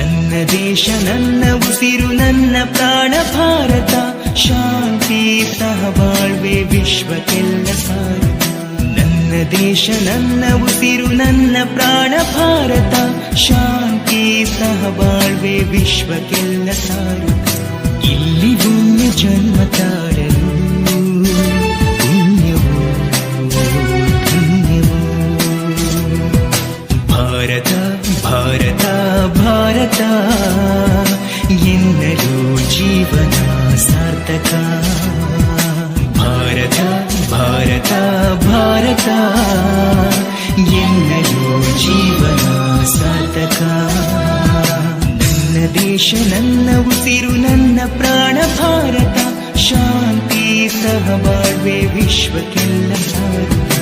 ನನ್ನ ದೇಶ ನನ್ನ ಉಸಿರು ನನ್ನ ಪ್ರಾಣ ಭಾರತ ಶಾಂತಿ ಸಹಬಾಳ್ವೆ ವಿಶ್ವಕ್ಕೆಲ್ಲ ಸಾರತ ನನ್ನ ದೇಶ ನನ್ನ ಉಸಿರು ನನ್ನ ಪ್ರಾಣ ಭಾರತ ಶಾಂತಿ ಸಹಬಾಳ್ವೆ ವಿಶ್ವಕ್ಕೆಲ್ಲ ಸಾರತ ಇಲ್ಲಿ ಭೂಮಿ ಜನ್ಮ ತಾರಲು ಪುಣ್ಯವೋ ಧನ್ಯವೋ ಭಾರತ ಭಾರತ ಭಾರತ ಎನ್ನಲು ಜೀವನ ಸಾರ್ಥಕ ಭಾರತ ಭಾರತ ಭಾರತ ಎನ್ನಲು ಜೀವನ ಸಾರ್ಥಕ ನನ್ನ ದೇಶ ನನ್ನ ಉಸಿರು ನನ್ನ ಪ್ರಾಣ ಭಾರತ ಶಾಂತಿ ಸಹಬಾಳ್ವೆ ವಿಶ್ವಕ್ಕೆಲ್ಲ ಸಾರಥ